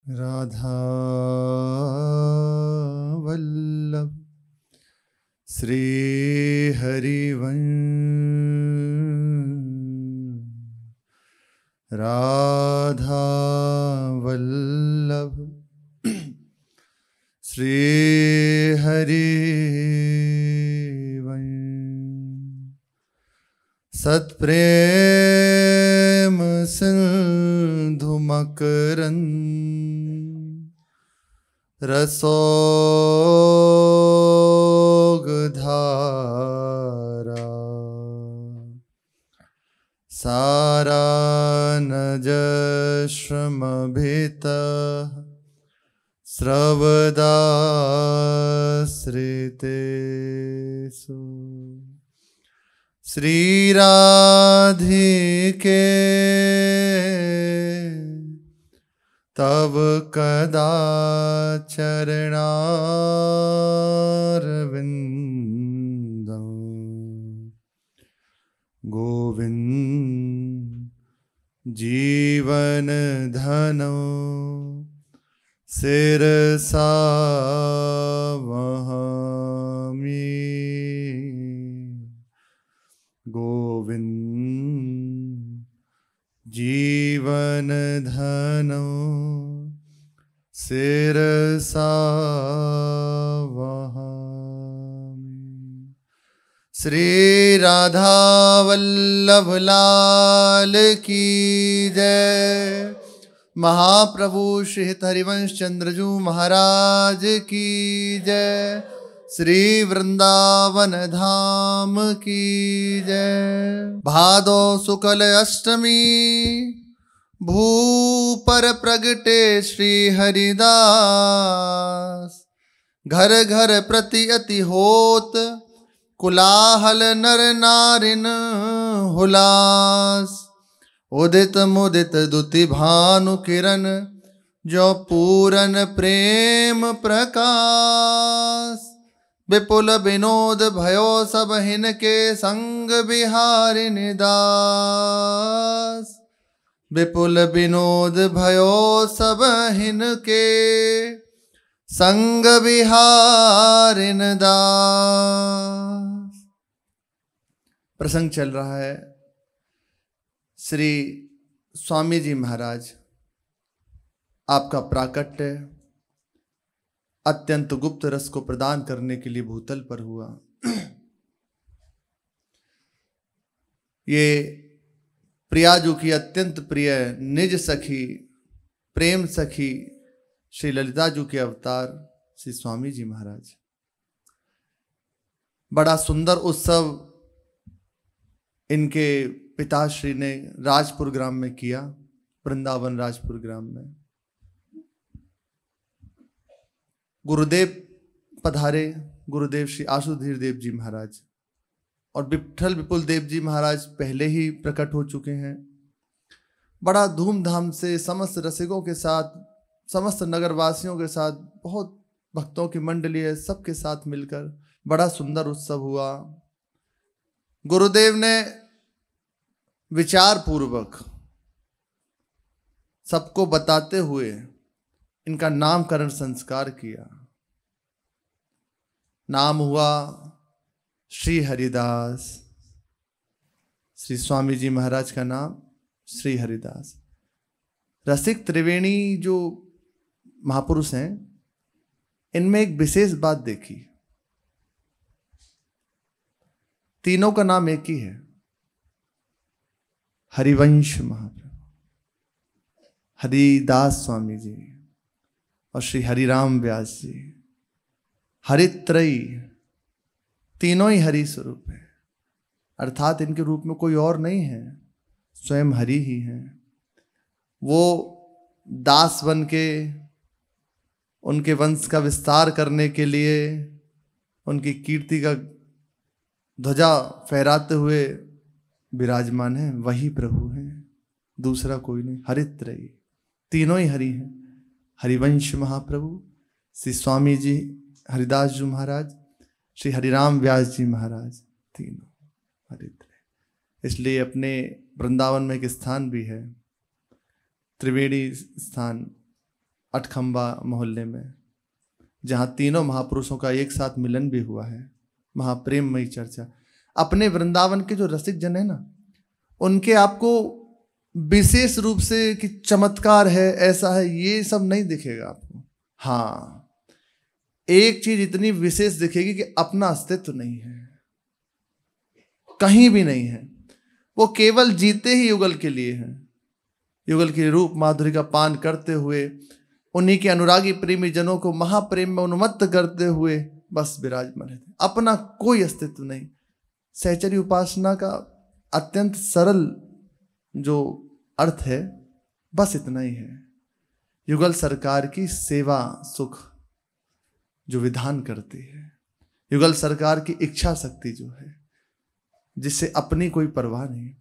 राधा वल्लभ श्री हरिवंश। राधा वल्लभ श्री हरिवंश। सत्प्रेम सिंधु मकरंद रसोगधारा सारानजश्रमभितः स्रवदाश्रितेषु श्री राधिके तव कदा चरणारविंदं गोविंद जीवन धनो शिरसा वहामि। गोविंद जीवन धनो शिरसा वहामि। श्री राधा वल्लभ लाल की जय। महाप्रभु श्री हरिवंश चंद्रजू महाराज की जय। श्री वृंदावन धाम की जय। भादो शुक्ल अष्टमी भू पर प्रगटे श्री हरिदास। घर घर प्रति अति होत कुलाहल नर नारिन हुलास। उदित मुदित दुति भानु किरण जो पूरन प्रेम प्रकाश। विपुल विनोद भयो सब हिनके संग बिहारिनि दास। विपुल विनोद भयो सब हिनके संग बिहारिनि दास। प्रसंग चल रहा है श्री स्वामी जी महाराज आपका प्राकट्य अत्यंत गुप्त रस को प्रदान करने के लिए भूतल पर हुआ। ये प्रियाजू की अत्यंत प्रिय निज सखी प्रेम सखी श्री ललिता जू के अवतार श्री स्वामी जी महाराज। बड़ा सुंदर उत्सव इनके पिताश्री ने राजपुर ग्राम में किया, वृंदावन राजपुर ग्राम में। गुरुदेव पधारे, गुरुदेव श्री आशुधीर देव जी महाराज और विठल विपुल देव जी महाराज पहले ही प्रकट हो चुके हैं। बड़ा धूमधाम से समस्त रसिकों के साथ, समस्त नगरवासियों के साथ, बहुत भक्तों की मंडली है, सबके साथ मिलकर बड़ा सुंदर उत्सव हुआ। गुरुदेव ने विचार पूर्वक सबको बताते हुए इनका नामकरण संस्कार किया। नाम हुआ श्री हरिदास। श्री स्वामी जी महाराज का नाम श्री हरिदास। रसिक त्रिवेणी जो महापुरुष हैं, इनमें एक विशेष बात देखी, तीनों का नाम एक ही है, हरिवंश महाप्रभु, हरिदास स्वामी जी और श्री हरिराम व्यास जी। हरित्रयी, तीनों ही हरि स्वरूप है, अर्थात इनके रूप में कोई और नहीं है, स्वयं हरि ही हैं। वो दास बन के उनके वंश का विस्तार करने के लिए, उनकी कीर्ति का ध्वजा फहराते हुए विराजमान है, वही प्रभु हैं, दूसरा कोई नहीं। हरित्रयी, तीनों ही हरि हैं। हरिवंश महाप्रभु श्री स्वामी जी हरिदास जी महाराज, श्री हरिराम व्यास जी महाराज, तीनों हरित्रयी। इसलिए अपने वृंदावन में एक स्थान भी है, त्रिवेणी स्थान, अठखंबा मोहल्ले में, जहाँ तीनों महापुरुषों का एक साथ मिलन भी हुआ है, महाप्रेममयी चर्चा। अपने वृंदावन के जो रसिक जन है ना, उनके आपको विशेष रूप से कि चमत्कार है, ऐसा है, ये सब नहीं दिखेगा आपको। हाँ, एक चीज इतनी विशेष दिखेगी कि अपना अस्तित्व नहीं है, कहीं भी नहीं है। वो केवल जीते ही युगल के लिए हैं, युगल की रूप माधुरी का पान करते हुए, उन्हीं के अनुरागी प्रेमी जनों को महाप्रेम में उन्मत्त करते हुए बस विराजमान है। अपना कोई अस्तित्व नहीं। सहचरी उपासना का अत्यंत सरल जो अर्थ है बस इतना ही है। युगल सरकार की सेवा सुख जो विधान करती है, युगल सरकार की इच्छा शक्ति जो है, जिससे अपनी कोई परवाह नहीं।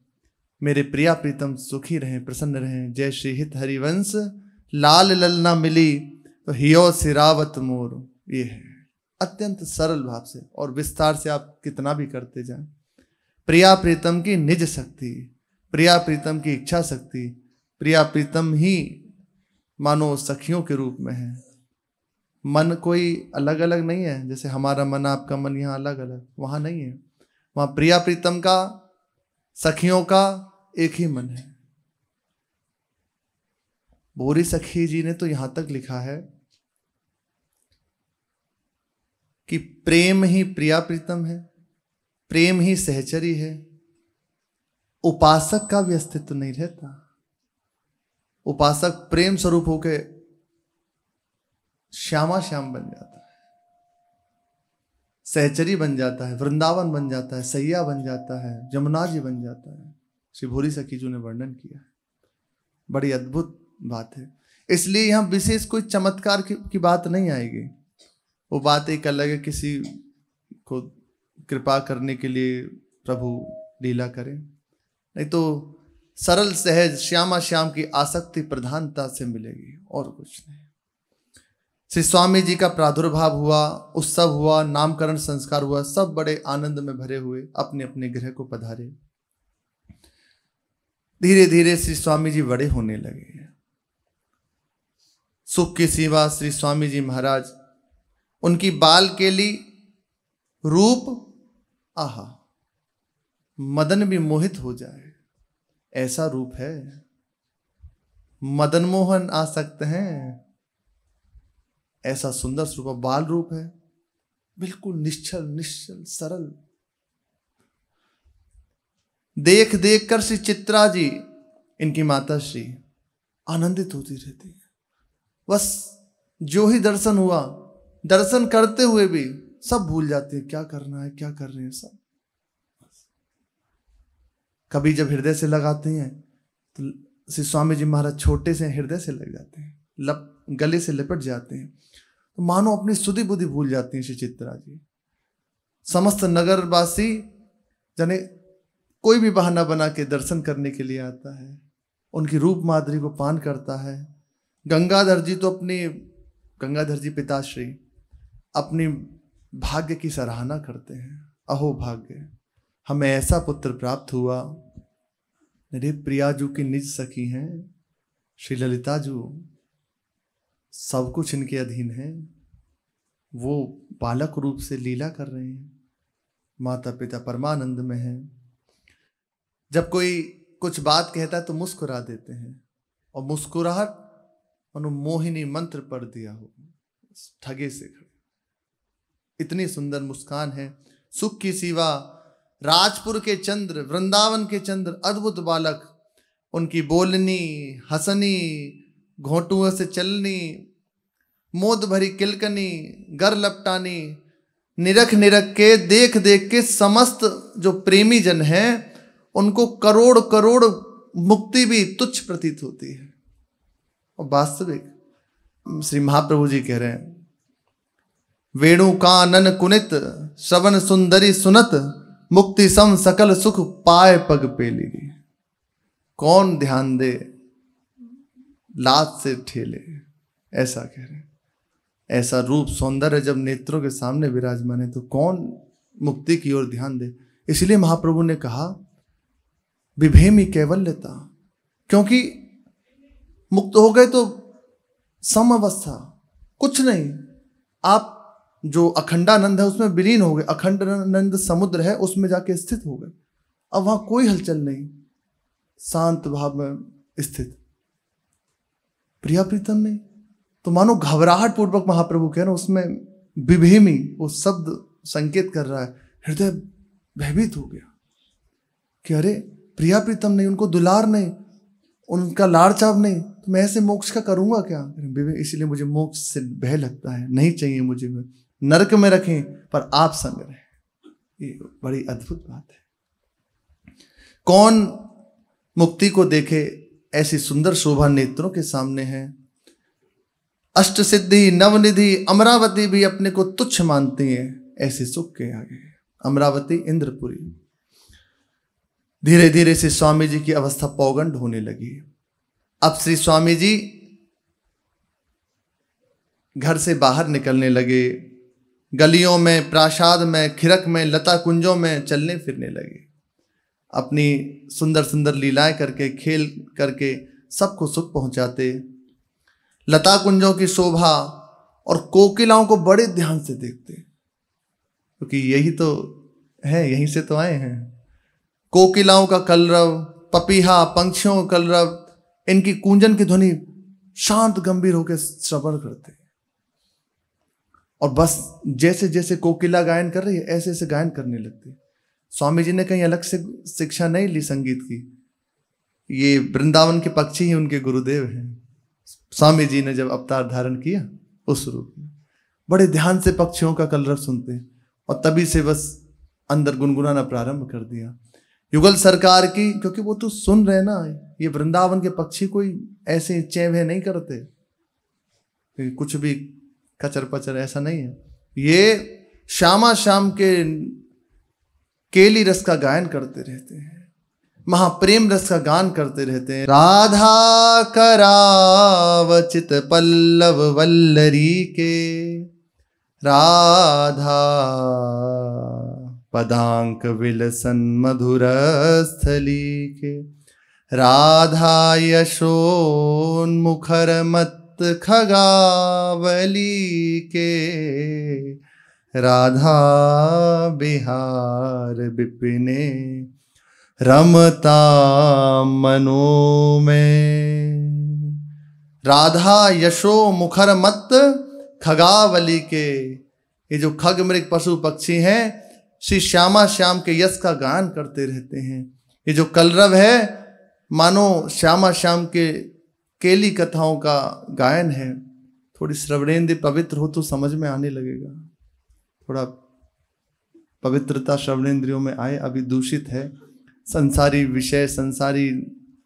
मेरे प्रिया प्रीतम सुखी रहें, प्रसन्न रहें, जय श्री हित हरिवंश, लाल ललना मिली तो हियो सिरावत मोर। ये है अत्यंत सरल भाव से, और विस्तार से आप कितना भी करते जाएं। प्रिया प्रीतम की निज शक्ति, प्रिया प्रीतम की इच्छा शक्ति, प्रिया प्रीतम ही मानो सखियों के रूप में है। मन कोई अलग अलग नहीं है, जैसे हमारा मन आपका मन यहाँ अलग अलग, वहां नहीं है। वहां प्रिया प्रीतम का, सखियों का एक ही मन है। बोरी सखी जी ने तो यहां तक लिखा है कि प्रेम ही प्रिया प्रीतम है, प्रेम ही सहचरी है। उपासक का भी अस्तित्व नहीं रहता। उपासक प्रेम स्वरूप होके श्यामा श्याम बन जाता है, सहचरी बन जाता है, वृंदावन बन जाता है, सैया बन जाता है, जमुना जी बन जाता है। श्री भूरी सखी जी ने वर्णन किया है, बड़ी अद्भुत बात है। इसलिए यहां विशेष कोई चमत्कार की बात नहीं आएगी। वो बात एक अलग है, किसी को कृपा करने के लिए प्रभु लीला करें, नहीं तो सरल सहज श्यामा श्याम की आसक्ति प्रधानता से मिलेगी और कुछ नहीं। श्री स्वामी जी का प्रादुर्भाव हुआ, उत्सव हुआ, नामकरण संस्कार हुआ, सब बड़े आनंद में भरे हुए अपने अपने गृह को पधारे। धीरे धीरे श्री स्वामी जी बड़े होने लगे। सुख की सिवा श्री स्वामी जी महाराज, उनकी बाल केली रूप, आहा, मदन भी मोहित हो जाए ऐसा रूप है। मदन मोहन आ सकते हैं, ऐसा सुंदर स्वरूप, बाल रूप है, बिल्कुल निश्चल निश्चल सरल। देख देख कर श्री चित्रा जी, इनकी माता श्री, आनंदित होती रहती है। बस जो ही दर्शन हुआ, दर्शन करते हुए भी सब भूल जाते हैं क्या करना है, क्या कर रहे हैं सब। कभी जब हृदय से लगाते हैं तो श्री स्वामी जी महाराज छोटे से हृदय से लग जाते हैं, गले से लिपट जाते हैं, तो मानो अपनी सुधि बुद्धि भूल जाती हैं श्री चित्रा जी। समस्त नगरवासी जने कोई भी बहाना बना के दर्शन करने के लिए आता है, उनकी रूप माधुरी को पान करता है। गंगाधर जी तो गंगाधर जी पिताश्री अपनी भाग्य की सराहना करते हैं। अहो भाग्य, हमें ऐसा पुत्र प्राप्त हुआ। मेरे प्रियाजू की निज सखी हैं श्री ललिता जू, सब कुछ इनके अधीन है। वो बालक रूप से लीला कर रहे हैं, माता पिता परमानंद में हैं। जब कोई कुछ बात कहता है तो मुस्कुरा देते हैं, और मुस्कुराहट मनो मोहिनी मंत्र पढ़ दिया हो, ठगे से खड़े। इतनी सुंदर मुस्कान है। सुख की सिवा राजपुर के चंद्र, वृंदावन के चंद्र, अद्भुत बालक। उनकी बोलनी, हंसनी, घोंटुओं से चलनी, मोद भरी किलकनी, गर लपटानी, निरख निरख के, देख देख के समस्त जो प्रेमी जन हैं उनको करोड़ करोड़ मुक्ति भी तुच्छ प्रतीत होती है। और वास्तविक श्री महाप्रभु जी कह रहे हैं, वेणु कानन कुनित श्रवण सुंदरी सुनत, मुक्ति सम सकल सुख पाए पग पेली। कौन ध्यान दे लात से ठेले, ऐसा कह रहे हैं। ऐसा रूप सौंदर्य जब नेत्रों के सामने विराजमान है तो कौन मुक्ति की ओर ध्यान दे। इसलिए महाप्रभु ने कहा विभेमी कैवल्यता, क्योंकि मुक्त हो गए तो सम अवस्था, कुछ नहीं, आप जो अखंडानंद है उसमें विलीन हो गए, अखंडानंद समुद्र है उसमें जाके स्थित हो गए। अब वहां कोई हलचल नहीं, शांत भाव में स्थित, प्रिया प्रीतम नहीं। तो मानो घबराहट पूर्वक महाप्रभु कह रहे हैं, उसमें विभेमी वो शब्द संकेत कर रहा है, हृदय भयभीत हो गया कि अरे प्रिया प्रीतम नहीं, उनको दुलार नहीं, उनका लाड़ चाव नहीं, तो मैं ऐसे मोक्ष का करूंगा क्या? इसीलिए मुझे मोक्ष से भय लगता है, नहीं चाहिए मुझे, नरक में रखें पर आप संग रहे। ये बड़ी अद्भुत बात है। कौन मुक्ति को देखे, ऐसी सुंदर शोभा नेत्रों के सामने है। अष्ट सिद्धि नवनिधि अमरावती भी अपने को तुच्छ मानती है ऐसे सुख के आगे। अमरावती इंद्रपुरी। धीरे धीरे से स्वामी जी की अवस्था पौगंड होने लगी। अब श्री स्वामी जी घर से बाहर निकलने लगे, गलियों में, प्रासाद में, खिरक में, लता कुंजों में चलने फिरने लगे, अपनी सुंदर सुंदर लीलाएं करके, खेल करके सबको सुख पहुंचाते। लता कुंजों की शोभा और कोकिलाओं को बड़े ध्यान से देखते, क्योंकि यही तो है, यहीं से तो आए हैं। कोकिलाओं का कलरव, पपीहा, पंछियों का कलरव, इनकी कूंजन की ध्वनि शांत गंभीर होकर श्रवण करते, और बस जैसे जैसे कोकिला गायन कर रही है ऐसे ऐसे गायन करने लगते। स्वामी जी ने कहीं अलग से शिक्षा नहीं ली संगीत की, ये वृंदावन के पक्षी ही उनके गुरुदेव हैं। स्वामी जी ने जब अवतार धारण किया उस रूप में बड़े ध्यान से पक्षियों का कलरव सुनते, और तभी से बस अंदर गुनगुनाना प्रारंभ कर दिया युगल सरकार की, क्योंकि वो तो सुन रहे ना, ये वृंदावन के पक्षी कोई ऐसे चेवे नहीं करते, कुछ भी कचर पचर ऐसा नहीं है। ये श्यामा श्याम के केली रस का गायन करते रहते हैं, महाप्रेम रस का गान करते रहते हैं। राधा करावचित पल्लव वल्लरी के, राधा पदांक विलसन मधुर स्थली के, राधा यशोन्मुखर मत खगावली के, राधा बिहार विपिने रमता मनो में। राधा यशो मुखर मत खगावली के, ये जो खग मृग पशु पक्षी हैं श्री श्यामा श्याम के यश का गान करते रहते हैं। ये जो कलरव है मानो श्यामा श्याम के केली कथाओं का गायन है। थोड़ी श्रवणेन्द्र पवित्र हो तो समझ में आने लगेगा, थोड़ा पवित्रता श्रवणेन्द्रियों में आए। अभी दूषित है, संसारी विषय, संसारी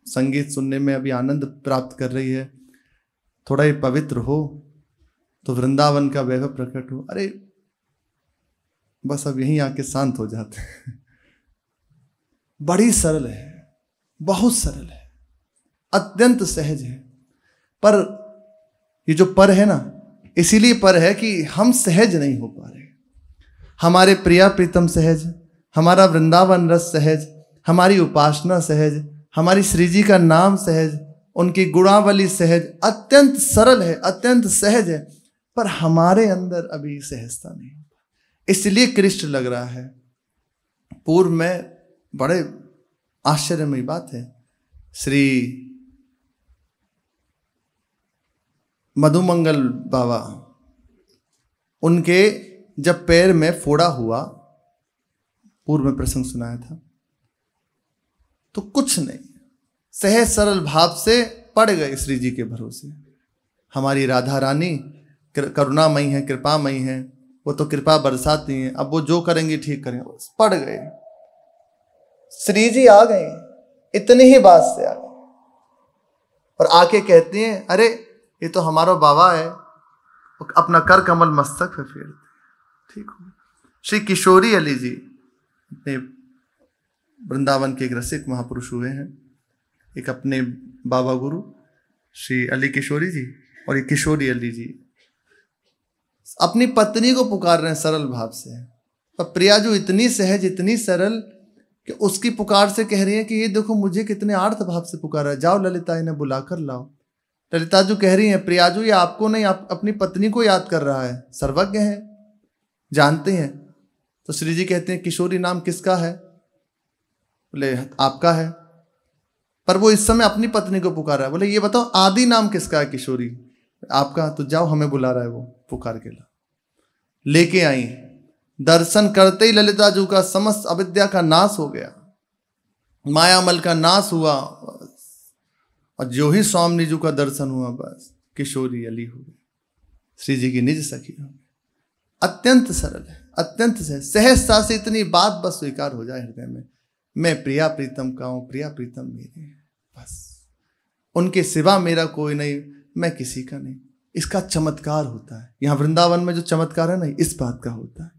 संगीत सुनने में अभी आनंद प्राप्त कर रही है। थोड़ा ये पवित्र हो तो वृंदावन का वैभव प्रकट हो। अरे बस अब यहीं आके शांत हो जाते हैं। बड़ी सरल है, बहुत सरल है, अत्यंत सहज है। पर ये जो पर है ना, इसीलिए पर है कि हम सहज नहीं हो पा रहे। हमारे प्रिया प्रीतम सहज, हमारा वृंदावन रस सहज, हमारी उपासना सहज, हमारी श्री जी का नाम सहज, उनकी गुणावली सहज, अत्यंत सरल है, अत्यंत सहज है, पर हमारे अंदर अभी सहजता नहीं। इसलिए कृष्ण लग रहा है। पूर्व में बड़े आश्चर्यमयी बात है, श्री मधुमंगल बाबा, उनके जब पैर में फोड़ा हुआ, पूर्व में प्रसंग सुनाया था, तो कुछ नहीं, सहज सरल भाव से पड़ गए श्री जी के भरोसे। हमारी राधा रानी करुणामयी है, कृपामयी है, वो तो कृपा बरसाती हैं, अब वो जो करेंगी ठीक करेंगे। पड़ गए, श्री जी आ गए, इतनी ही बात से आ गए, और आके कहती हैं अरे ये तो हमारा बाबा है, अपना कर कमल मस्तक पे फेरते। ठीक हो। श्री किशोरी अली जी अपने वृंदावन के एक रसिक महापुरुष हुए हैं, एक अपने बाबा गुरु श्री अली किशोरी जी और एक किशोरी अली जी अपनी पत्नी को पुकार रहे हैं सरल भाव से। पर प्रिया जो इतनी सहज, इतनी सरल कि उसकी पुकार से कह रही है कि ये देखो मुझे कितने आर्त भाव से पुकार है, जाओ ललिता इन्हें बुलाकर लाओ। ललिताजू कह रही हैं, प्रियाजू ये आपको नहीं, आप अपनी पत्नी को याद कर रहा है, सर्वज्ञ है, जानते हैं। तो श्री जी कहते हैं, किशोरी नाम किसका है? बोले आपका है, पर वो इस समय अपनी पत्नी को पुकारा है। बोले ये बताओ आदि नाम किसका है? किशोरी। आपका। तो जाओ, हमें बुला रहा है वो, पुकार के ला। लेके आई। दर्शन करते ही ललिताजू का समस्त अविद्या का नाश हो गया, मायामल का नाश हुआ, और जो ही स्वामी जी का दर्शन हुआ बस किशोरी अली हो गई, श्री जी की निज सखी हो गई। अत्यंत सरल है, अत्यंत सहजता से इतनी बात बस स्वीकार हो जाए हृदय में, मैं प्रिया प्रीतम का हूं, प्रिया प्रीतम मेरे हैं, बस उनके सिवा मेरा कोई नहीं, मैं किसी का नहीं। इसका चमत्कार होता है। यहाँ वृंदावन में जो चमत्कार है ना, इस बात का होता है।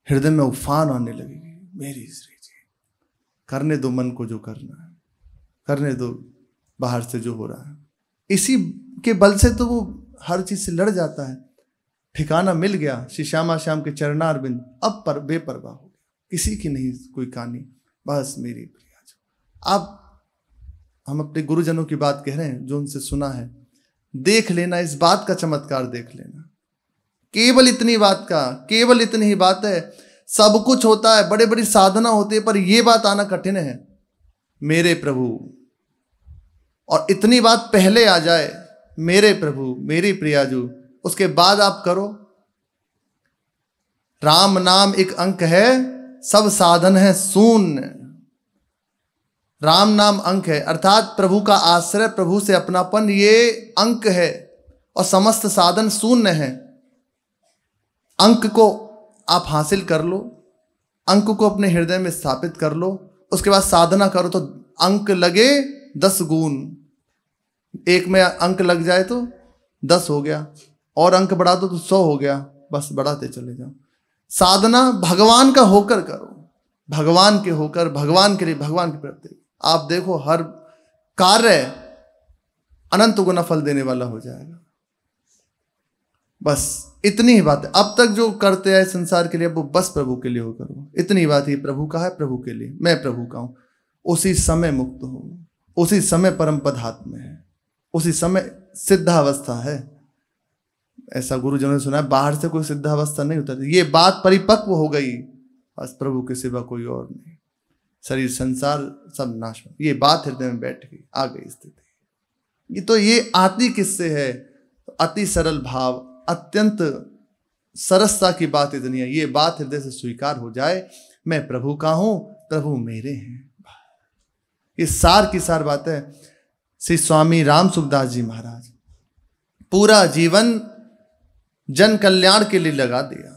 हृदय में उफान आने लगेगी, मेरी श्री जी, करने दो मन को जो करना है, करने दो बाहर से जो हो रहा है। इसी के बल से तो वो हर चीज से लड़ जाता है। ठिकाना मिल गया श्री श्यामा श्याम के चरणारविंद, अब पर बेपरवाह हो गया, किसी की नहीं कोई कहानी, बस मेरी प्रिया। अब हम अपने गुरुजनों की बात कह रहे हैं, जो उनसे सुना है, देख लेना, इस बात का चमत्कार देख लेना। केवल इतनी बात का, केवल इतनी ही बात है। सब कुछ होता है, बड़े बड़ी साधना होती है, पर यह बात आना कठिन है, मेरे प्रभु। और इतनी बात पहले आ जाए, मेरे प्रभु, मेरी प्रियाजू, उसके बाद आप करो। राम नाम एक अंक है, सब साधन है शून्य। राम नाम अंक है, अर्थात प्रभु का आश्रय, प्रभु से अपनापन, ये अंक है, और समस्त साधन शून्य है। अंक को आप हासिल कर लो, अंक को अपने हृदय में स्थापित कर लो, उसके बाद साधना करो तो अंक लगे 10 गुण। एक में अंक लग जाए तो 10 हो गया, और अंक बढ़ा दो तो 100 हो गया, बस बढ़ाते चले जाओ। साधना भगवान का होकर करो, भगवान के होकर, भगवान के लिए, भगवान की प्रति। आप देखो हर कार्य अनंत गुना फल देने वाला हो जाएगा। बस इतनी ही बात है। अब तक जो करते हैं संसार के लिए, वो बस प्रभु के लिए हो करो, इतनी बात ही। प्रभु का है, प्रभु के लिए, मैं प्रभु का हूं, उसी समय मुक्त हो, उसी समय परम पद हाथ में है, उसी समय सिद्धावस्था है। ऐसा गुरुजनों ने सुना है, बाहर से कोई सिद्धावस्था नहीं होता। ये बात परिपक्व हो गई, बस प्रभु के सिवा कोई और नहीं, शरीर संसार सब नाश हो, ये बात हृदय में बैठ गई, आ गई स्थिति। ये आती किससे है? अति सरल भाव, अत्यंत सरसता की बात इतनी है। ये बात हृदय से स्वीकार हो जाए, मैं प्रभु का हूं, प्रभु मेरे हैं। ये सार की सार बात है। श्री स्वामी राम सुखदास जी महाराज पूरा जीवन जन कल्याण के लिए लगा दिया,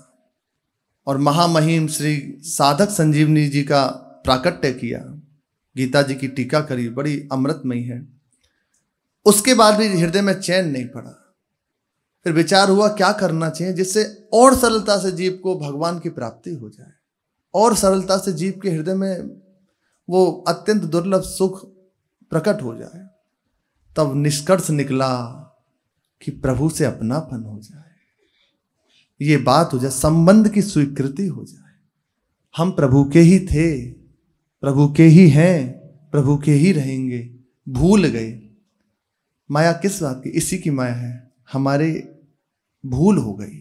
और महामहिम श्री साधक संजीवनी जी का प्राकट्य किया, गीता जी की टीका करी, बड़ी अमृतमयी है। उसके बाद भी हृदय में चैन नहीं पड़ा। फिर विचार हुआ क्या करना चाहिए जिससे और सरलता से जीव को भगवान की प्राप्ति हो जाए, और सरलता से जीव के हृदय में वो अत्यंत दुर्लभ सुख प्रकट हो जाए। तब निष्कर्ष निकला कि प्रभु से अपनापन हो जाए, ये बात हो जाए, संबंध की स्वीकृति हो जाए। हम प्रभु के ही थे, प्रभु के ही हैं, प्रभु के ही रहेंगे। भूल गए। माया किस बात की? इसी की माया है, हमारे भूल हो गई।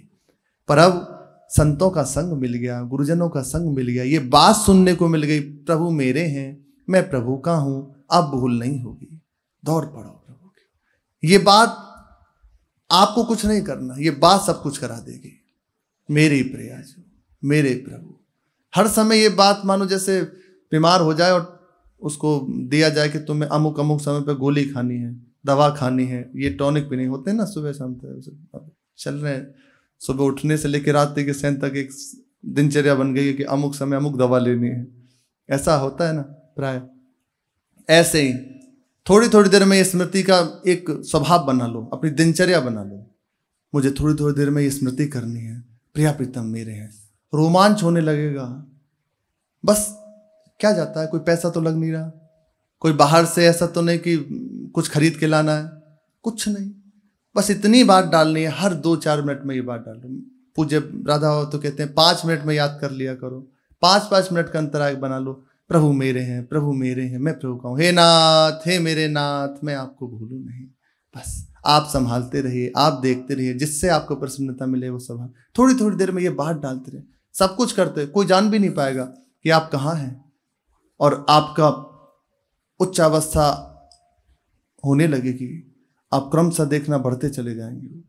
पर अब संतों का संग मिल गया, गुरुजनों का संग मिल गया, ये बात सुनने को मिल गई, प्रभु मेरे हैं, मैं प्रभु का हूं, अब भूल नहीं होगी, दौड़ पड़ो प्रभु की। ये बात आपको कुछ नहीं करना, ये बात सब कुछ करा देगी। मेरे प्रियाजू, मेरे प्रभु। हर समय ये बात मानो जैसे बीमार हो जाए और उसको दिया जाए कि तुम्हें अमुक अमुक समय पे गोली खानी है, दवा खानी है, ये टॉनिक भी नहीं होते ना, सुबह शाम चल रहे हैं, सुबह उठने से लेकर रात के सैन तक एक दिनचर्या बन गई है कि अमुक समय अमुक दवा लेनी है। ऐसा होता है ना प्राय। ऐसे ही थोड़ी थोड़ी देर में ये स्मृति का एक स्वभाव बना लो, अपनी दिनचर्या बना लो। मुझे थोड़ी थोड़ी देर में ये स्मृति करनी है, प्रिया प्रीतम मेरे हैं। रोमांच होने लगेगा। बस क्या जाता है, कोई पैसा तो लग नहीं रहा, कोई बाहर से ऐसा तो नहीं कि कुछ खरीद के लाना है, कुछ नहीं, बस इतनी बात डालनी है। हर 2-4 मिनट में ये बात डालो। पूज्य राधा हो तो कहते हैं 5 मिनट में याद कर लिया करो, 5-5 मिनट का अंतराल बना लो। प्रभु मेरे हैं, प्रभु मेरे हैं, मैं प्रभु का हूं, हे नाथ, हे मेरे नाथ, मैं आपको भूलूं नहीं। बस आप संभालते रहिए, आप देखते रहिए, जिससे आपको प्रसन्नता मिले वो सब। थोड़ी थोड़ी देर में ये बात डालते रहे, सब कुछ करते, कोई जान भी नहीं पाएगा कि आप कहाँ हैं। और आपका उच्चावस्था होने लगेगी, आप क्रमशः देखना बढ़ते चले जाएंगे।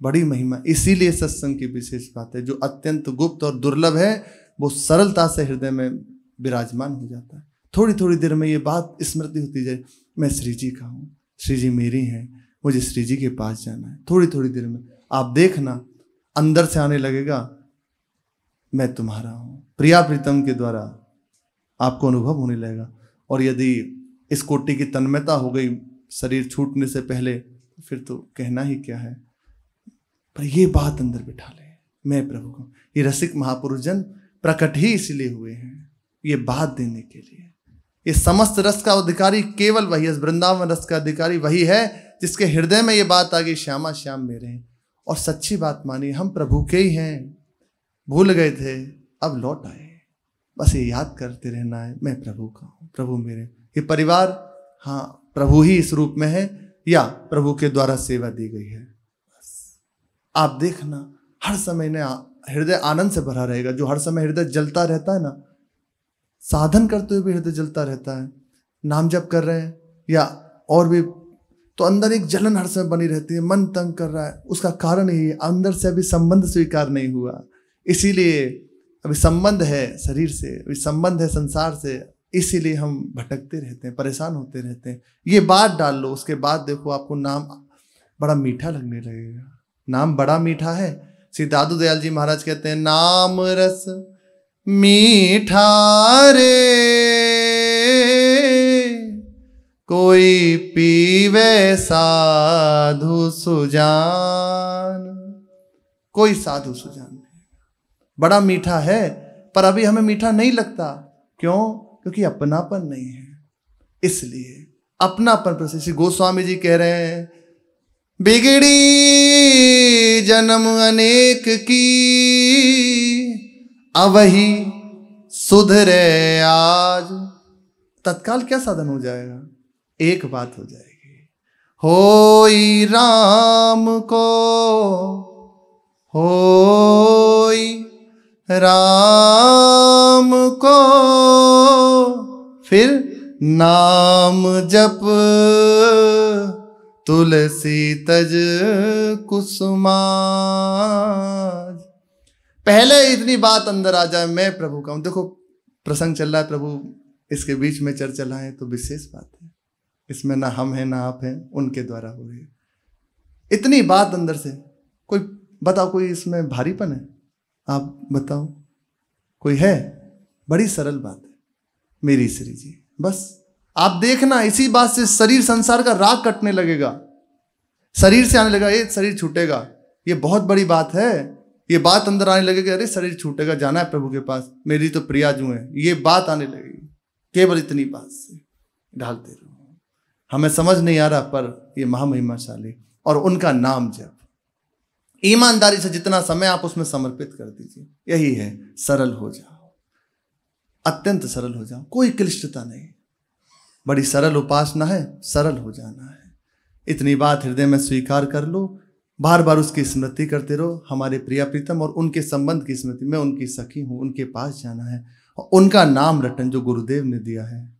बड़ी महिमा, इसीलिए सत्संग की विशेष बात है। जो अत्यंत गुप्त और दुर्लभ है वो सरलता से हृदय में विराजमान हो जाता है। थोड़ी थोड़ी देर में ये बात स्मृति होती जाए, मैं श्री जी का हूँ, श्री जी मेरी हैं, मुझे श्री जी के पास जाना है। थोड़ी थोड़ी देर में आप देखना अंदर से आने लगेगा, मैं तुम्हारा हूँ। प्रिया प्रीतम के द्वारा आपको अनुभव होने लगेगा। और यदि इस कोटि की तन्मयता हो गई शरीर छूटने से पहले, फिर तो कहना ही क्या है। पर ये बात अंदर बिठा ले, मैं प्रभु को। ये रसिक महापुरुष जन प्रकट ही इसलिए हुए हैं, ये बात देने के लिए। ये समस्त रस का अधिकारी केवल वही है, वृंदावन रस का अधिकारी वही है जिसके हृदय में ये बात आ गई, श्यामा श्याम मेरे हैं। और सच्ची बात मानी, हम प्रभु के ही हैं, भूल गए थे अब लौट आए। बस ये याद करते रहना है, मैं प्रभु का हूँ, प्रभु मेरे। ये परिवार हाँ प्रभु ही इस रूप में है या प्रभु के द्वारा सेवा दी गई है। बस आप देखना हर समय ने हृदय आनंद से भरा रहेगा। जो हर समय हृदय जलता रहता है ना, साधन करते हुए भी हृदय जलता रहता है, नाम जप कर रहे हैं या और भी, तो अंदर एक जलन हर समय बनी रहती है, मन तंग कर रहा है। उसका कारण यही है, अंदर से अभी संबंध स्वीकार नहीं हुआ, इसीलिए अभी संबंध है शरीर से, अभी संबंध है संसार से, इसीलिए हम भटकते रहते हैं, परेशान होते रहते हैं। ये बात डाल लो, उसके बाद देखो आपको नाम बड़ा मीठा लगने लगेगा। नाम बड़ा मीठा है। श्री दादू दयाल जी महाराज कहते हैं, नाम रस मीठा रे कोई पीवे साधु सुजान। कोई साधु सुजान नहीं, बड़ा मीठा है, पर अभी हमें मीठा नहीं लगता। क्यों? क्योंकि अपनापन नहीं है। इसलिए अपनापन पर श्री गोस्वामी जी कह रहे हैं, बिगड़ी जन्म अनेक की अवही सुधरे आज। तत्काल क्या साधन हो जाएगा? एक बात हो जाएगी, होई राम को, होई राम को, फिर नाम जप तुलसी तज कुसुमाज। पहले इतनी बात अंदर आ जाए, मैं प्रभु का हूं। देखो प्रसंग चल रहा है, प्रभु इसके बीच में चर्चा लाए तो विशेष बात है। इसमें ना हम हैं ना आप हैं, उनके द्वारा हो रही है। इतनी बात अंदर से, कोई बताओ, कोई इसमें भारीपन है? आप बताओ, कोई है? बड़ी सरल बात है, मेरी श्री जी। बस आप देखना, इसी बात से शरीर संसार का राग कटने लगेगा, शरीर से आने लगेगा, ये शरीर छूटेगा। ये बहुत बड़ी बात है। ये बात अंदर आने लगेगी, अरे शरीर छूटेगा, जाना है प्रभु के पास, मेरी तो प्रिया जो है। ये बात आने लगेगी केवल इतनी बात से। डालते रहो, हमें समझ नहीं आ रहा, पर ये महामहिमाशाली। और उनका नाम जप ईमानदारी से जितना समय आप उसमें समर्पित कर दीजिए, यही है। सरल हो जाओ, अत्यंत सरल हो जाओ, कोई क्लिष्टता नहीं। बड़ी सरल उपासना है, सरल हो जाना है। इतनी बात हृदय में स्वीकार कर लो, बार बार उसकी स्मृति करते रहो। हमारे प्रिया प्रीतम और उनके संबंध की स्मृति, मैं उनकी सखी हूँ, उनके पास जाना है। और उनका नाम रटन जो गुरुदेव ने दिया है,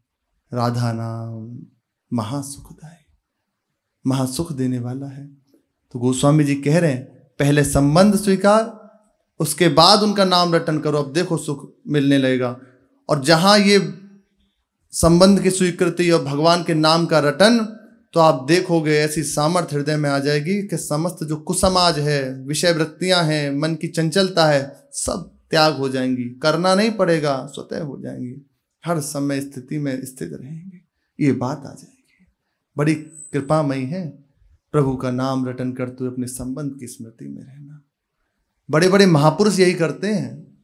राधा नाम महासुखदायी, महासुख देने वाला है। तो गोस्वामी जी कह रहे हैं, पहले संबंध स्वीकार, उसके बाद उनका नाम रटन करो। अब देखो सुख मिलने लगेगा। और जहां ये संबंध की स्वीकृति और भगवान के नाम का रटन, तो आप देखोगे ऐसी सामर्थ्य हृदय में आ जाएगी कि समस्त जो कुसमाज है, विषय वृत्तियां हैं, मन की चंचलता है, सब त्याग हो जाएंगी। करना नहीं पड़ेगा, स्वतः हो जाएंगी। हर समय स्थिति में स्थित रहेंगे, ये बात आ जाएगी। बड़ी कृपामयी है प्रभु का नाम रटन करते हुए अपने संबंध की स्मृति में रहना। बड़े बड़े महापुरुष यही करते हैं,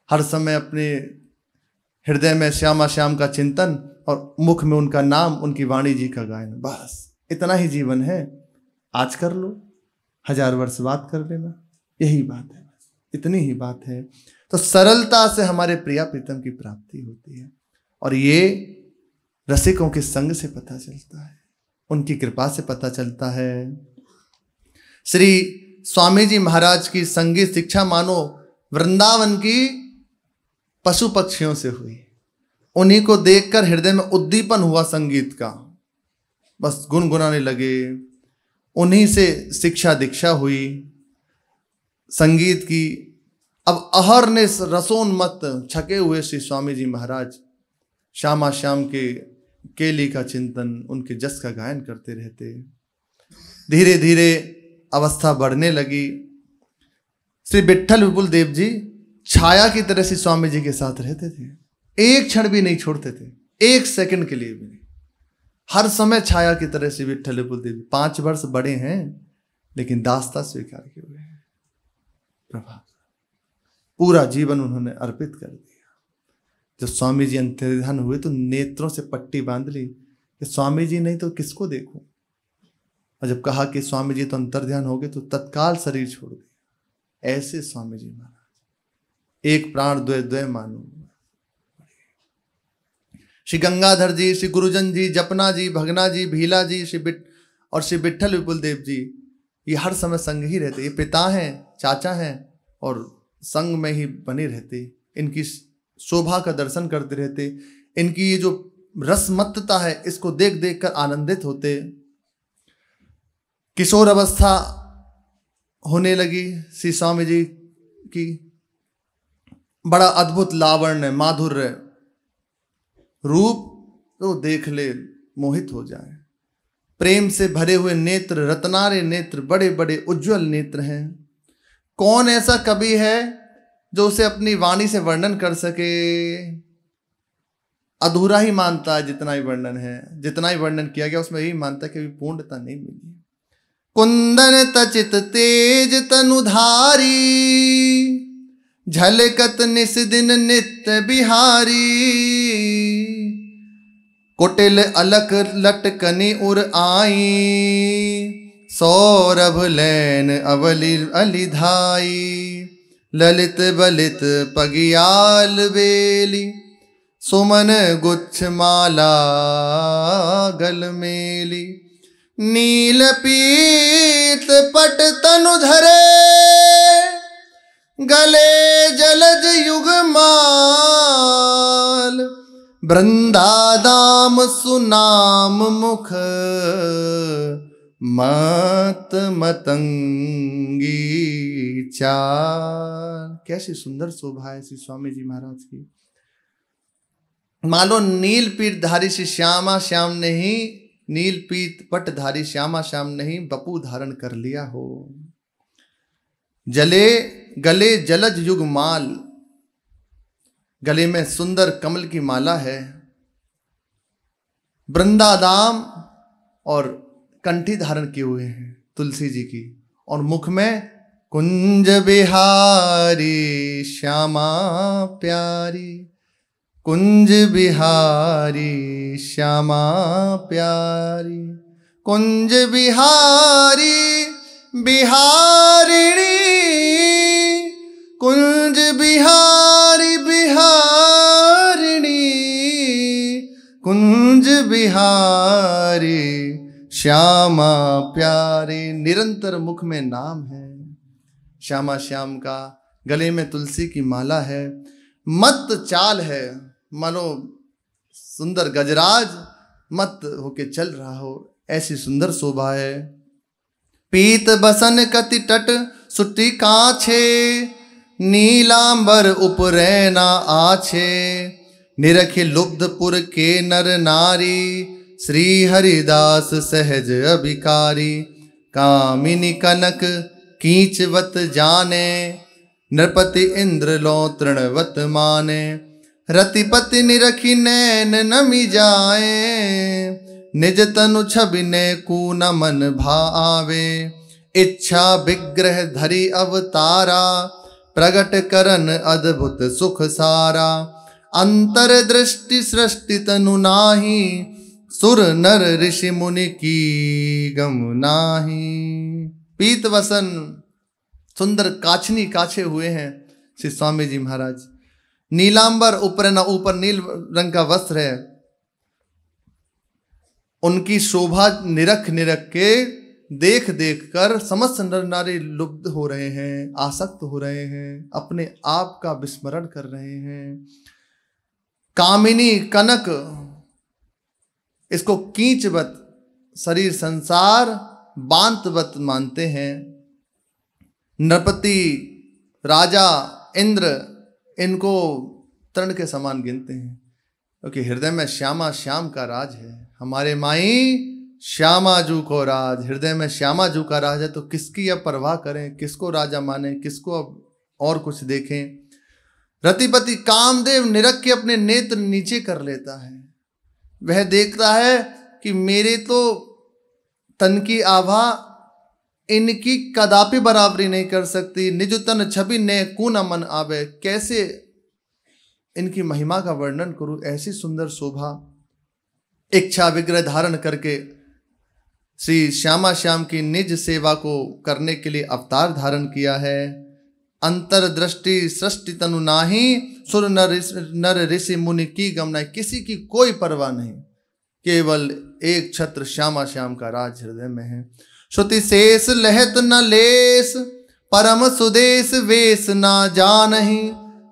हर समय अपने हृदय में श्यामा श्याम का चिंतन और मुख में उनका नाम, उनकी वाणी जी का गायन। बस इतना ही जीवन है। आज कर लो, 1000 वर्ष बाद कर लेना, यही बात है, बस इतनी ही बात है। तो सरलता से हमारे प्रिया प्रीतम की प्राप्ति होती है। और ये रसिकों के संग से पता चलता है। उनकी कृपा से पता चलता है। श्री स्वामी जी महाराज की संगीत शिक्षा मानो वृंदावन की पशु पक्षियों से हुई। उन्हीं को देखकर हृदय में उद्दीपन हुआ संगीत का, बस गुनगुनाने लगे। उन्हीं से शिक्षा दीक्षा हुई संगीत की। अब अहर्निश रसोन्मत्त छके हुए श्री स्वामी जी महाराज श्यामा श्याम के केली का चिंतन, उनके जस का गायन करते रहते। धीरे धीरे अवस्था बढ़ने लगी। श्री विट्ठल विपुल देव जी छाया की तरह से स्वामी जी के साथ रहते थे, एक क्षण भी नहीं छोड़ते थे, एक सेकंड के लिए भी नहीं। हर समय छाया की तरह से विट्ठल विपुल देव 5 वर्ष बड़े हैं, लेकिन दासता स्वीकार किए हुए हैं। प्रभा पूरा जीवन उन्होंने अर्पित कर दिया। जब स्वामी जी अंतर्ध्यान हुए तो नेत्रों से पट्टी बांध ली कि स्वामी जी नहीं तो किसको देखूं। और जब कहा कि स्वामी जी तो अंतर्ध्यान हो गए तो तत्काल शरीर छोड़ दिया। ऐसे स्वामी जी महाराज, एक प्राण द्वय द्वय मानो। श्री गंगाधर जी, श्री गुरुजन जी, जपना जी, भगना जी, भीला जी, श्री विट्ठल विपुल देव जी, ये हर समय संग ही रहते। ये पिता हैं, चाचा हैं और संग में ही बने रहते। इनकी शोभा का दर्शन करते रहते। इनकी ये जो रसमत्तता है इसको देख देख कर आनंदित होते। किशोर अवस्था होने लगी श्री स्वामी जी की। बड़ा अद्भुत लावण्य, माधुर्य रूप तो देख ले मोहित हो जाए। प्रेम से भरे हुए नेत्र, रत्नारे नेत्र, बड़े बड़े उज्जवल नेत्र हैं। कौन ऐसा कवि है जो उसे अपनी वाणी से वर्णन कर सके? अधूरा ही मानता है जितना ही वर्णन है, जितना ही वर्णन किया गया उसमें यही मानता है कि अभी पूर्णता नहीं मिली। कुंदन तचित तेज तनुधारी, झलकत निस दिन नित्य बिहारी। कुटिल अलक लटकनी उर आई, सौरभ लैन अवली अलिधाई। ललित बलित पगियाल बेली, सुमन गुच्छ माला गल मेली। नील पीत पट तनु धरे, गले जलज युग माल। वृंदादाम सुनाम मुख, मत मतंगी चाल। कैसी सुंदर शोभा है श्री स्वामी जी महाराज की। मानो नील पीठधारी श्री श्यामा श्याम ने ही, नील पीत पटधारी श्यामा श्याम ने ही बपू धारण कर लिया हो। गले जलज युग माल, गले में सुंदर कमल की माला है। वृंदादाम और कंठी धारण किए हुए हैं तुलसी जी की, और मुख में कुंज बिहारी श्यामा प्यारी। कुंज बिहारी श्यामा प्यारी। कुंज बिहारी बिहारिणी। कुंज बिहारी बिहारिणी। कुंज बिहारी श्यामा प्यारी। निरंतर मुख में नाम है श्यामा श्याम का, गले में तुलसी की माला है। मत चाल है, मानो सुंदर गजराज मत होके चल रहा हो, ऐसी सुंदर शोभा है। पीत बसन कति तट सुटी काछे, नीलांबर उपरैना आछे। निरखि लुब्धपुर के नर नारी, श्री हरिदास सहज अभिकारी। कामिनी कनक कींचवत जाने, नृपति इंद्र लो तृणवत माने। रतिपति निरखि नैन नमि जाए, निज तनु छवि ने कून मन भावे। इच्छा विग्रह धरि अवतारा, प्रगट करन अद्भुत सुख सारा। अंतर दृष्टि सृष्टि तनु नाही, सुर नर ऋषि मुनि की गम नाही। पीत वसन सुंदर काछनी काछे हुए हैं श्री स्वामी जी महाराज। नीलांबर ऊपर नील रंग का वस्त्र है। उनकी शोभा निरख निरख के, देख देख कर समस्त नर नारी लुब्ध हो रहे हैं, आसक्त हो रहे हैं, अपने आप का विस्मरण कर रहे हैं। कामिनी कनक इसको कींचवत, शरीर संसार बांतवत मानते हैं। नरपति, राजा, इंद्र इनको तृण के समान गिनते हैं, क्योंकि हृदय में श्यामा श्याम का राज है। हमारे माई श्यामा जू को राज, हृदय में श्यामा जू का राज है, तो किसकी अब परवाह करें, किसको राजा माने, किसको अब और कुछ देखें। रतिपति कामदेव निरख के अपने नेत्र नीचे कर लेता है। वह देखता है कि मेरे तो तन की आभा इनकी कदापि बराबरी नहीं कर सकती। निज तन छवि ने कू न मन आवे, कैसे इनकी महिमा का वर्णन करूं, ऐसी सुंदर शोभा। इच्छा विग्रह धारण करके श्री श्यामा श्याम की निज सेवा को करने के लिए अवतार धारण किया है। अंतरदृष्टि सृष्टि तनु नाही, सुर नर ऋषि मुनि की गमना, किसी की कोई परवाह नहीं, केवल एक छत्र श्यामा श्याम का राज हृदय में है। श्रुति शेष लहत न लेस, परम सुदेश वेश ना जानहि,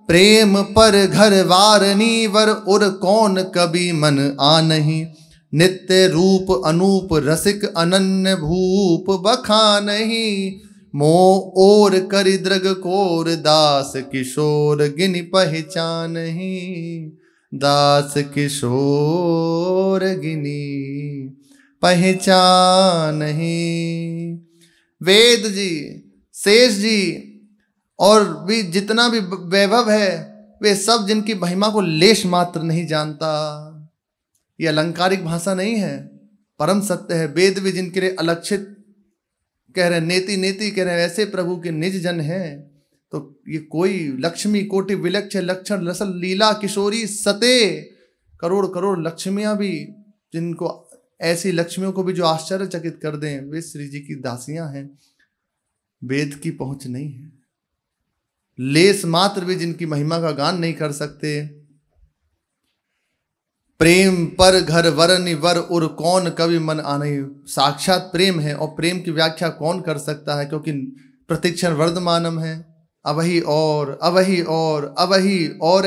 प्रेम पर घर वारनी वर उर कौन कभी मन आनहि, नित्य रूप अनूप रसिक अनन्य भूप बखानहि, मोह और करि दृग कोर दास किशोर गिनि पहचानहि, दास किशोर गिनी पहचानहि। वेद जी, शेष जी और भी जितना भी वैभव है, वे सब जिनकी महिमा को लेश मात्र नहीं जानता। ये अलंकारिक भाषा नहीं है, परम सत्य है। वेद भी जिनके लिए अलक्षित कह रहे, नेति नेति कह रहे, ऐसे प्रभु के निज जन हैं। तो ये कोई लक्ष्मी कोटि विलक्ष लक्षण रसल लीला किशोरी सते, करोड़ करोड़ लक्ष्मियां भी, जिनको ऐसी लक्ष्मियों को भी जो आश्चर्यचकित कर दें, वे श्री जी की दासियां हैं। वेद की पहुंच नहीं है, लेस मात्र भी जिनकी महिमा का गान नहीं कर सकते। प्रेम पर घर वरनि वर उर कौन कवि मन आनहि, साक्षात प्रेम है और प्रेम की व्याख्या कौन कर सकता है, क्योंकि प्रतिक्षण वर्धमानम है। अवही और अवही और अवही और,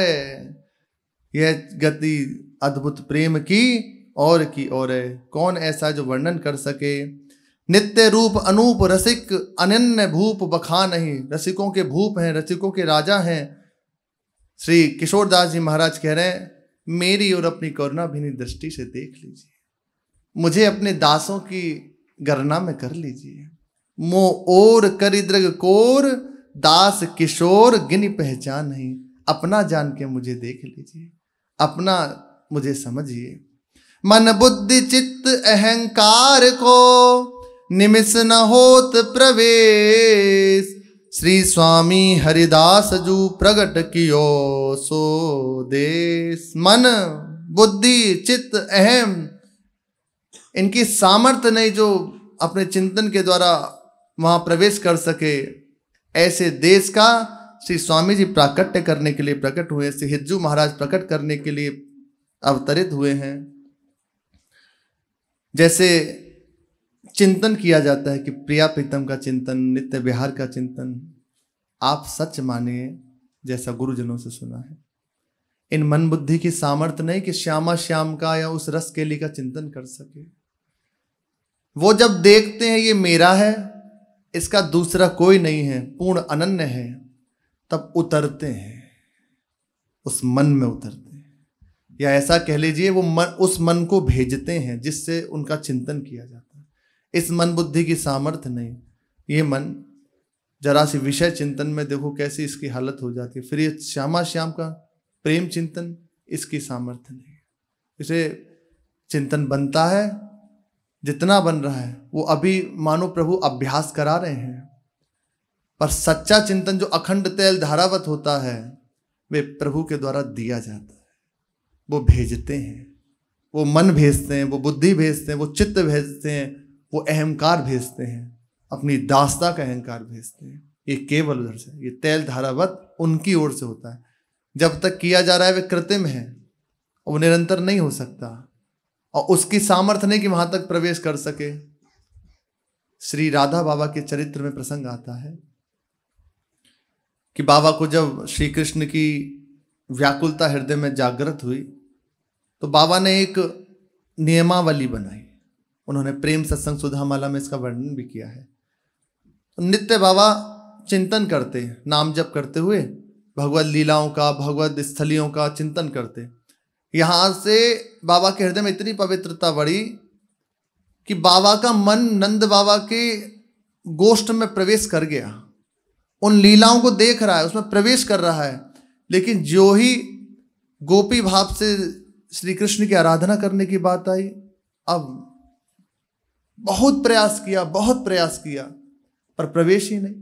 यह गति अद्भुत प्रेम की और की और है, कौन ऐसा जो वर्णन कर सके। नित्य रूप अनूप रसिक अनन्य भूप बखानहि, रसिकों के भूप हैं, रसिकों के राजा हैं। श्री किशोरदास जी महाराज कह रहे हैं, मेरी और अपनी करुणा भीनी दृष्टि से देख लीजिए, मुझे अपने दासों की गणना में कर लीजिए। मोह और करि दृग कोर दास किशोर गिनी पहचान नहीं, अपना जान के मुझे देख लीजिए, अपना मुझे समझिए। मन बुद्धि चित्त अहंकार को निमिष न होत प्रवेश, श्री स्वामी हरिदास जू प्रगट कियो सो देश। मन बुद्धि चित्त अहम, इनकी सामर्थ्य नहीं जो अपने चिंतन के द्वारा वहां प्रवेश कर सके। ऐसे देश का श्री स्वामी जी प्राकट्य करने के लिए प्रकट हुए, श्री हिज्जू महाराज प्रकट करने के लिए अवतरित हुए हैं। जैसे चिंतन किया जाता है कि प्रिया प्रीतम का चिंतन, नित्य विहार का चिंतन, आप सच मानिए जैसा गुरुजनों से सुना है। इन मन बुद्धि की सामर्थ्य नहीं कि श्यामा श्याम का या उस रस केली का चिंतन कर सके। वो जब देखते हैं ये मेरा है, इसका दूसरा कोई नहीं है, पूर्ण अनन्य है, तब उतरते हैं, उस मन में उतरते हैं, या ऐसा कह लीजिए वो मन, उस मन को भेजते हैं जिससे उनका चिंतन किया जाता है। इस मन बुद्धि की सामर्थ्य नहीं। ये मन जरा सी विषय चिंतन में देखो कैसी इसकी हालत हो जाती है। फिर ये श्यामा श्याम का प्रेम चिंतन, इसकी सामर्थ्य नहीं। इसे चिंतन बनता है, जितना बन रहा है वो अभी मानो प्रभु अभ्यास करा रहे हैं, पर सच्चा चिंतन जो अखंड तेल धारावत होता है वे प्रभु के द्वारा दिया जाता है। वो भेजते हैं, वो मन भेजते हैं, वो बुद्धि भेजते हैं, वो चित्त भेजते हैं, वो अहंकार भेजते हैं, अपनी दासता का अहंकार भेजते हैं। ये केवल उधर से, ये तेल धारावत उनकी ओर से होता है। जब तक किया जा रहा है वे कृत्रिम है और वो निरंतर नहीं हो सकता। और उसकी सामर्थ्य नहीं कि वहां तक प्रवेश कर सके। श्री राधा बाबा के चरित्र में प्रसंग आता है कि बाबा को जब श्री कृष्ण की व्याकुलता हृदय में जागृत हुई तो बाबा ने एक नियमावली बनाई। उन्होंने प्रेम सत्संग सुधामाला में इसका वर्णन भी किया है। तो नित्य बाबा चिंतन करते, नाम जप करते हुए भगवत लीलाओं का, भगवत स्थलियों का चिंतन करते। यहां से बाबा के हृदय में इतनी पवित्रता बढ़ी कि बाबा का मन नंद बाबा के गोष्ठ में प्रवेश कर गया। उन लीलाओं को देख रहा है, उसमें प्रवेश कर रहा है। लेकिन जो ही गोपी भाव से श्री कृष्ण की आराधना करने की बात आई, अब बहुत प्रयास किया पर प्रवेश ही नहीं।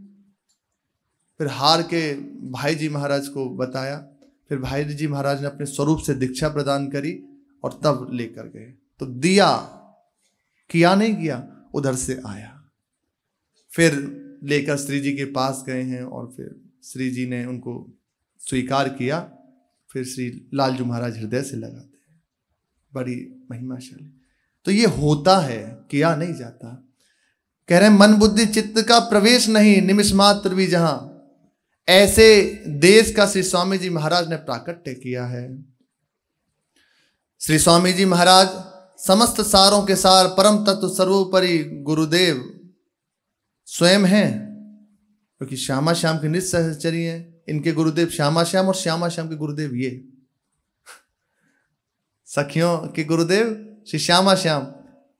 फिर हार के भाई जी महाराज को बताया। फिर भाई जी महाराज ने अपने स्वरूप से दीक्षा प्रदान करी और तब लेकर गए। तो दिया, किया नहीं किया, उधर से आया। फिर लेकर श्री जी के पास गए हैं और फिर श्री जी ने उनको स्वीकार किया। फिर श्री लालजू महाराज हृदय से लगाते हैं, बड़ी महिमाशाली। तो ये होता है, किया नहीं जाता। कह रहे हैं मन बुद्धि चित्त का प्रवेश नहीं निमिष मात्र भी जहां, ऐसे देश का श्री स्वामी जी महाराज ने प्राकट्य किया है। श्री स्वामी जी महाराज समस्त सारों के सार, परम तत्व सर्वोपरि गुरुदेव स्वयं हैं, क्योंकि श्यामा श्याम के निज सहचरी हैं। इनके गुरुदेव श्यामा श्याम और श्यामा श्याम के गुरुदेव ये सखियों के गुरुदेव श्री श्यामा श्याम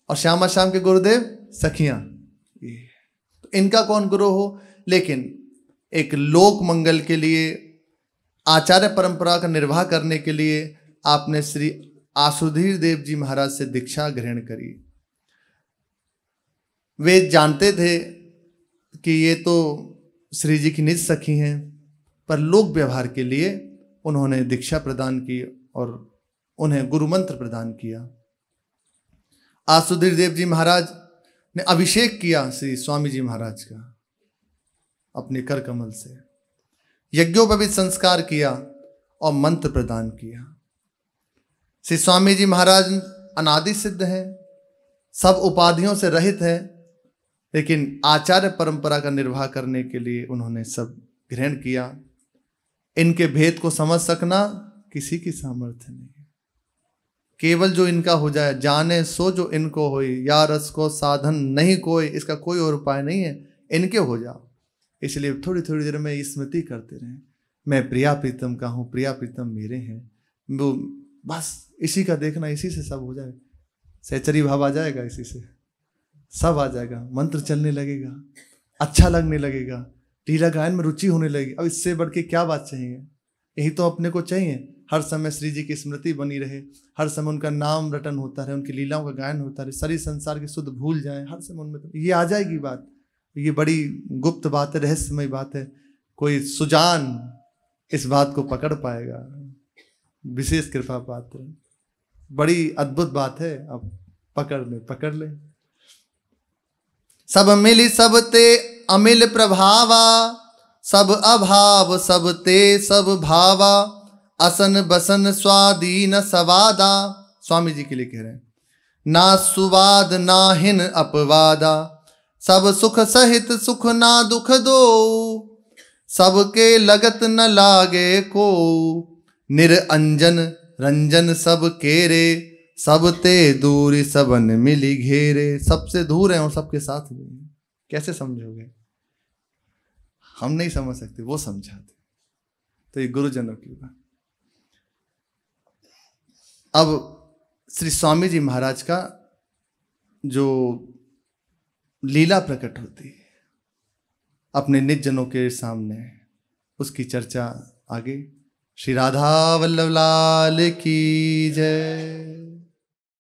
और श्यामा श्याम के गुरुदेव सखियां। ये तो इनका कौन गुरु हो, लेकिन एक लोक मंगल के लिए, आचार्य परंपरा का निर्वाह करने के लिए आपने श्री आसुधीर देव जी महाराज से दीक्षा ग्रहण करी। वे जानते थे कि ये तो श्री जी की निज सखी हैं, पर लोक व्यवहार के लिए उन्होंने दीक्षा प्रदान की और उन्हें गुरु मंत्र प्रदान किया। आसुधीर देव जी महाराज ने अभिषेक किया श्री स्वामी जी महाराज का अपने कर कमल से, यज्ञोपवीत संस्कार किया और मंत्र प्रदान किया। श्री स्वामी जी महाराज अनादि सिद्ध हैं, सब उपाधियों से रहित हैं, लेकिन आचार्य परंपरा का निर्वाह करने के लिए उन्होंने सब ग्रहण किया। इनके भेद को समझ सकना किसी की सामर्थ्य नहीं है। केवल जो इनका हो जाए, जाने सो जो इनको होई, या रस को साधन नहीं कोई, इसका कोई और उपाय नहीं है, इनके हो जाओ। इसलिए थोड़ी थोड़ी देर में स्मृति करते रहें, मैं प्रिया प्रीतम का हूँ, प्रिया प्रीतम मेरे हैं। वो बस इसी का देखना, इसी से सब हो जाए। सहचरी भाव आ जाएगा, इसी से सब आ जाएगा। मंत्र चलने लगेगा, अच्छा लगने लगेगा, लीला गायन में रुचि होने लगेगी। अब इससे बढ़ के क्या बात चाहिए? यही तो अपने को चाहिए। हर समय श्री जी की स्मृति बनी रहे, हर समय उनका नाम रटन होता रहे, उनकी लीलाओं का गायन होता रहे, सारी संसार की शुद्ध भूल जाए हर समय उनमें, तो ये आ जाएगी बात। ये बड़ी गुप्त बात है, रहस्यमय बात है। कोई सुजान इस बात को पकड़ पाएगा, विशेष कृपा पात्र, बड़ी अद्भुत बात है। अब पकड़ ले। सब मिली सब ते अमिल प्रभावा, सब अभाव सब ते सब भावा, असन बसन स्वादीन सवादा। स्वामी जी के लिए कह रहे हैं, ना सुवाद ना हिन अपवादा, सब सुख सहित सुख ना दुख दो, सबके लगत न लागे को, निरंजन रंजन सब केरे, सब ते दूरी सबन मिली घेरे। सबसे दूर है और सबके साथ भी। कैसे समझोगे? हम नहीं समझ सकते, वो समझाते। तो ये गुरुजनों की बात। अब श्री स्वामी जी महाराज का जो लीला प्रकट होती है अपने निज जनों के सामने, उसकी चर्चा आगे। श्री राधा वल्लभ लाल की जय।